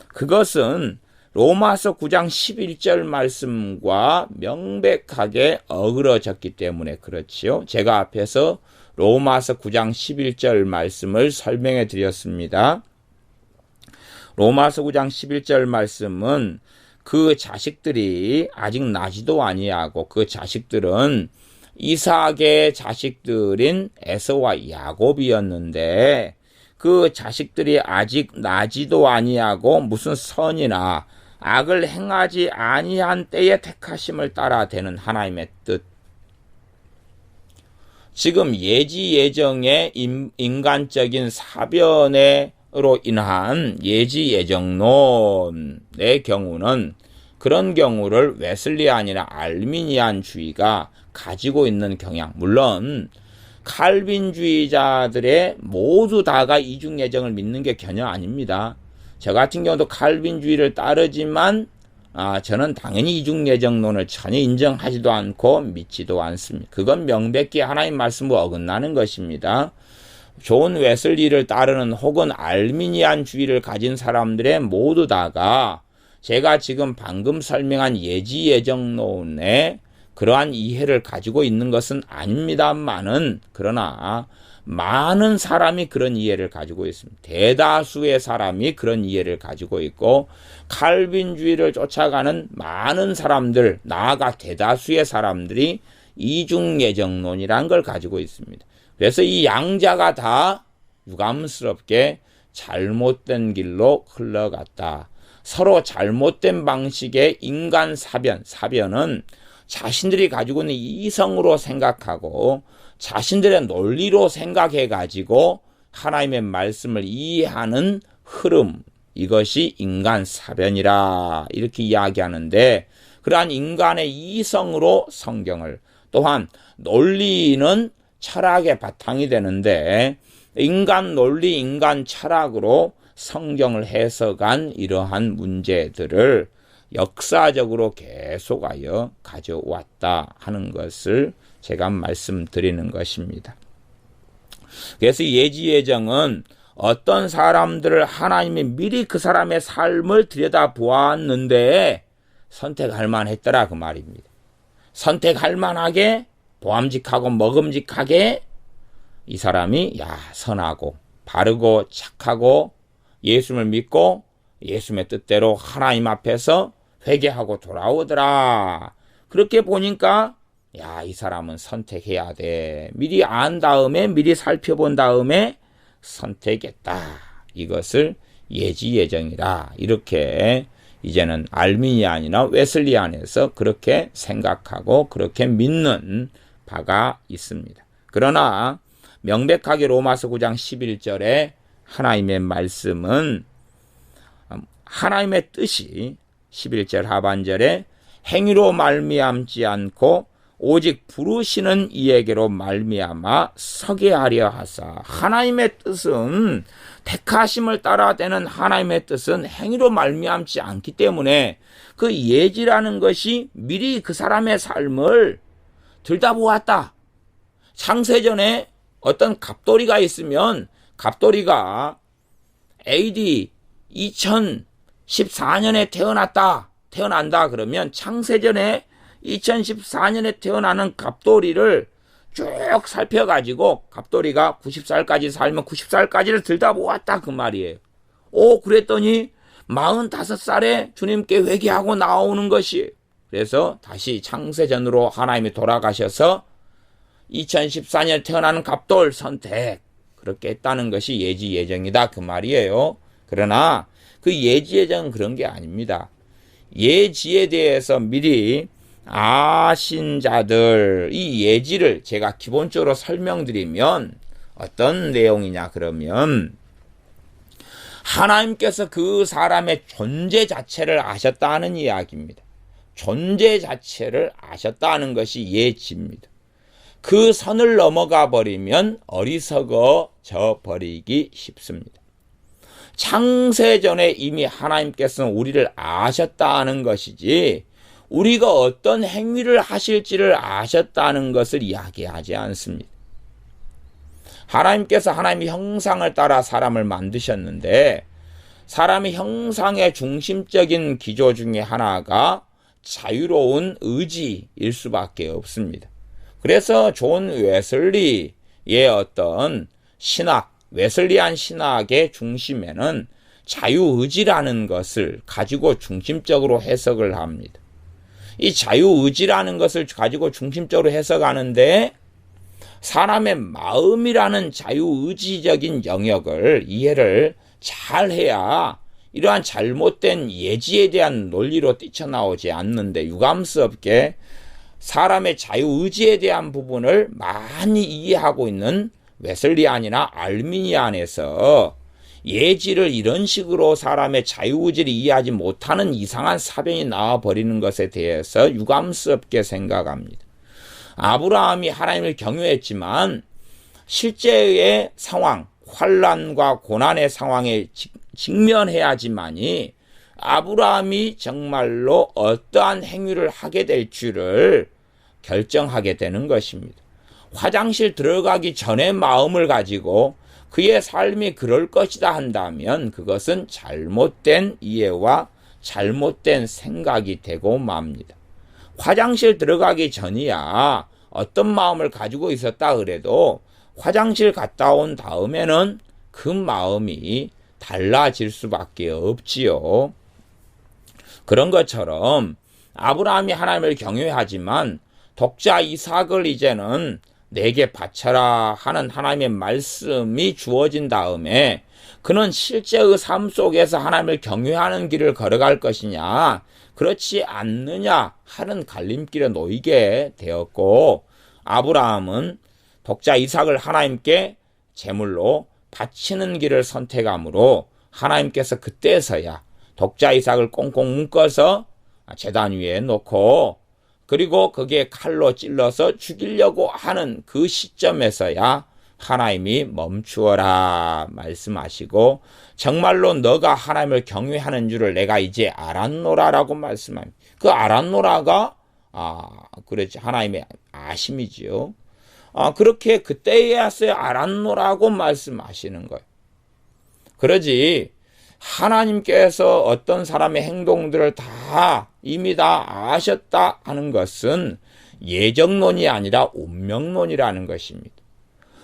그것은 로마서 9장 11절 말씀과 명백하게 어그러졌기 때문에 그렇지요. 제가 앞에서 로마서 9장 11절 말씀을 설명해 드렸습니다. 로마서 9장 11절 말씀은 그 자식들이 아직 나지도 아니하고 그 자식들은 이삭의 자식들인 에서와 야곱이었는데 그 자식들이 아직 나지도 아니하고 무슨 선이나 악을 행하지 아니한 때에 택하심을 따라 되는 하나님의 뜻. 지금 예지 예정의 인간적인 사변으로 인한 예지 예정론의 경우는 그런 경우를 웨슬리안이나 알미니안주의가 가지고 있는 경향. 물론 칼빈주의자들의 모두 다가 이중 예정을 믿는 게 전혀 아닙니다. 저 같은 경우도 칼빈주의를 따르지만 저는 당연히 이중 예정론을 전혀 인정하지도 않고 믿지도 않습니다. 그건 명백히 하나님 말씀과 어긋나는 것입니다. 존 웨슬리를 따르는 혹은 알미니안주의를 가진 사람들의 모두 다가 제가 지금 방금 설명한 예지 예정론에 그러한 이해를 가지고 있는 것은 아닙니다만은 그러나 많은 사람이 그런 이해를 가지고 있습니다. 대다수의 사람이 그런 이해를 가지고 있고 칼빈주의를 쫓아가는 많은 사람들, 나아가 대다수의 사람들이 이중예정론이라는 걸 가지고 있습니다. 그래서 이 양자가 다 유감스럽게 잘못된 길로 흘러갔다. 서로 잘못된 방식의 인간 사변은 자신들이 가지고 있는 이성으로 생각하고 자신들의 논리로 생각해 가지고 하나님의 말씀을 이해하는 흐름, 이것이 인간 사변이라 이렇게 이야기하는데, 그러한 인간의 이성으로 성경을, 또한 논리는 철학의 바탕이 되는데 인간 논리, 인간 철학으로 성경을 해석한 이러한 문제들을 역사적으로 계속하여 가져왔다 하는 것을 제가 말씀드리는 것입니다. 그래서 예지예정은 어떤 사람들을 하나님이 미리 그 사람의 삶을 들여다보았는데 선택할 만했더라 그 말입니다. 선택할 만하게, 보암직하고 먹음직하게 이 사람이 선하고 바르고 착하고 예수님을 믿고 예수님의 뜻대로 하나님 앞에서 회개하고 돌아오더라. 그렇게 보니까 이 사람은 선택해야 돼. 미리 안 다음에, 미리 살펴본 다음에 선택했다. 이것을 예지예정이라 이렇게 이제는 알미니안이나 웨슬리안에서 그렇게 생각하고 그렇게 믿는 바가 있습니다. 그러나 명백하게 로마서 9장 11절에 하나님의 말씀은 하나님의 뜻이 11절 하반절에 행위로 말미암지 않고 오직 부르시는 이에게로 말미암아 서게 하려 하사, 하나님의 뜻은, 택하심을 따라 되는 하나님의 뜻은 행위로 말미암지 않기 때문에 그 예지라는 것이 미리 그 사람의 삶을 들여다보았다. 창세전에 어떤 갑돌이가 있으면 갑돌이가 AD 2014년에 태어난다 그러면 창세전에 2014년에 태어나는 갑돌이를 쭉 살펴가지고 갑돌이가 90살까지 살면 90살까지를 들여다보았다 그 말이에요. 그랬더니 45살에 주님께 회개하고 나오는 것이, 그래서 다시 창세전으로 하나님이 돌아가셔서 2014년에 태어나는 갑돌 선택, 그렇게 했다는 것이 예지예정이다 그 말이에요. 그러나 그 예지예정은 그런 게 아닙니다. 예지에 대해서 미리 아신 자들, 이 예지를 제가 기본적으로 설명드리면 어떤 내용이냐 그러면, 하나님께서 그 사람의 존재 자체를 아셨다는 이야기입니다. 존재 자체를 아셨다는 것이 예지입니다. 그 선을 넘어가 버리면 어리석어져 버리기 쉽습니다. 창세전에 이미 하나님께서는 우리를 아셨다는 것이지 우리가 어떤 행위를 하실지를 아셨다는 것을 이야기하지 않습니다. 하나님께서 하나님의 형상을 따라 사람을 만드셨는데 사람의 형상의 중심적인 기조 중에 하나가 자유로운 의지일 수밖에 없습니다. 그래서 존 웨슬리의 어떤 신학, 웨슬리안 신학의 중심에는 자유의지라는 것을 가지고 중심적으로 해석을 합니다. 이 자유의지라는 것을 가지고 중심적으로 해석하는데 사람의 마음이라는 자유의지적인 영역을 이해를 잘 해야 이러한 잘못된 예지에 대한 논리로 뛰쳐나오지 않는데, 유감스럽게 사람의 자유의지에 대한 부분을 많이 이해하고 있는 웨슬리안이나 알미니안에서 예지를 이런 식으로 사람의 자유의지를 이해하지 못하는 이상한 사변이 나와버리는 것에 대해서 유감스럽게 생각합니다. 아브라함이 하나님을 경외했지만 실제의 상황, 환난과 고난의 상황에 직면해야지만이 아브라함이 정말로 어떠한 행위를 하게 될 줄을 결정하게 되는 것입니다. 화장실 들어가기 전에 마음을 가지고 그의 삶이 그럴 것이다 한다면 그것은 잘못된 이해와 잘못된 생각이 되고 맙니다. 화장실 들어가기 전이야 어떤 마음을 가지고 있었다 그래도 화장실 갔다 온 다음에는 그 마음이 달라질 수밖에 없지요. 그런 것처럼 아브라함이 하나님을 경외하지만 독자 이삭을 이제는 내게 바쳐라 하는 하나님의 말씀이 주어진 다음에 그는 실제의 삶 속에서 하나님을 경외하는 길을 걸어갈 것이냐, 그렇지 않느냐 하는 갈림길에 놓이게 되었고, 아브라함은 독자 이삭을 하나님께 제물로 바치는 길을 선택함으로 하나님께서 그때서야 독자 이삭을 꽁꽁 묶어서 제단 위에 놓고, 그리고 거기에 칼로 찔러서 죽이려고 하는 그 시점에서야 하나님이 멈추어라 말씀하시고, 정말로 너가 하나님을 경외하는 줄을 내가 이제 알았노라라고 말씀합니다. 그 알았노라가 그렇지, 하나님의 아심이지요. 그렇게 그때야서야 알았노라고 말씀하시는 거예요. 그러지 하나님께서 어떤 사람의 행동들을 다 이미 다 아셨다 하는 것은 예정론이 아니라 운명론이라는 것입니다.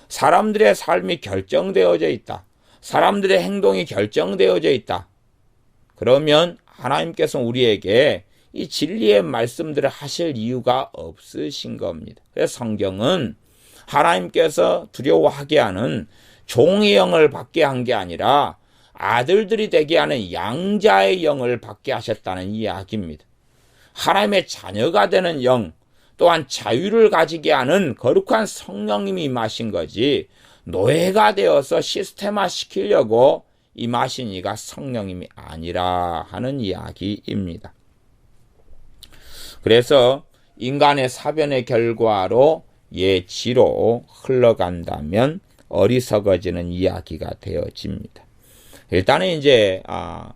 사람들의 삶이 결정되어져 있다. 사람들의 행동이 결정되어져 있다. 그러면 하나님께서는 우리에게 이 진리의 말씀들을 하실 이유가 없으신 겁니다. 그래서 성경은 하나님께서 두려워하게 하는 종의 영을 받게 한 게 아니라 아들들이 되게 하는 양자의 영을 받게 하셨다는 이야기입니다. 하나님의 자녀가 되는 영, 또한 자유를 가지게 하는 거룩한 성령님이 임하신 거지, 노예가 되어서 시스템화 시키려고 임하신 이가 성령님이 아니라 하는 이야기입니다. 그래서 인간의 사변의 결과로 예지로 흘러간다면 어리석어지는 이야기가 되어집니다. 일단은 이제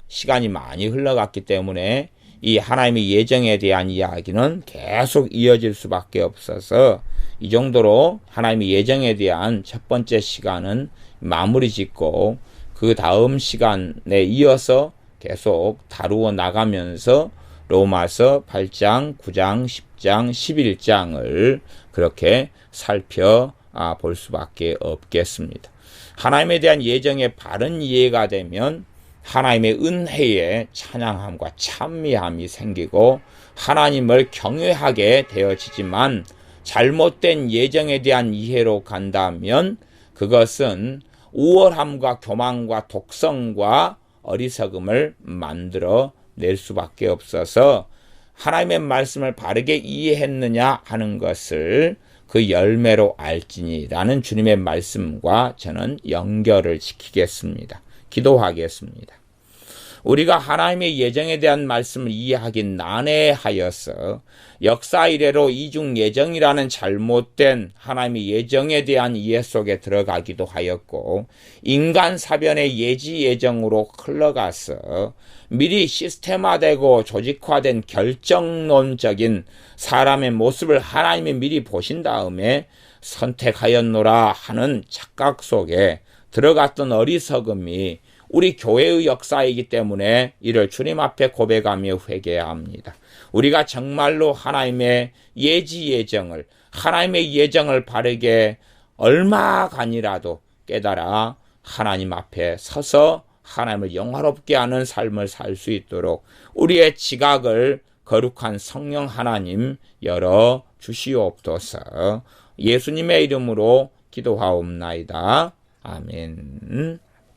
시간이 많이 흘러갔기 때문에 이 하나님의 예정에 대한 이야기는 계속 이어질 수밖에 없어서 이 정도로 하나님의 예정에 대한 첫 번째 시간은 마무리 짓고, 그 다음 시간에 이어서 계속 다루어 나가면서 로마서 8장, 9장, 10장, 11장을 그렇게 살펴볼 수밖에 없겠습니다. 하나님에 대한 예정의 바른 이해가 되면 하나님의 은혜에 찬양함과 찬미함이 생기고 하나님을 경외하게 되어지지만, 잘못된 예정에 대한 이해로 간다면 그것은 우월함과 교만과 독성과 어리석음을 만들어 낼 수밖에 없어서, 하나님의 말씀을 바르게 이해했느냐 하는 것을 그 열매로 알지니라는 주님의 말씀과 저는 연결을 시키겠습니다. 기도하겠습니다. 우리가 하나님의 예정에 대한 말씀을 이해하기 난해하여서 역사 이래로 이중 예정이라는 잘못된 하나님의 예정에 대한 이해 속에 들어가기도 하였고, 인간 사변의 예지 예정으로 흘러가서 미리 시스템화되고 조직화된 결정론적인 사람의 모습을 하나님이 미리 보신 다음에 선택하였노라 하는 착각 속에 들어갔던 어리석음이 우리 교회의 역사이기 때문에 이를 주님 앞에 고백하며 회개해야 합니다. 우리가 정말로 하나님의 예지 예정을, 하나님의 예정을 바르게 얼마간이라도 깨달아 하나님 앞에 서서 하나님을 영화롭게 하는 삶을 살 수 있도록 우리의 지각을 거룩한 성령 하나님 열어 주시옵소서. 예수님의 이름으로 기도하옵나이다. 아멘.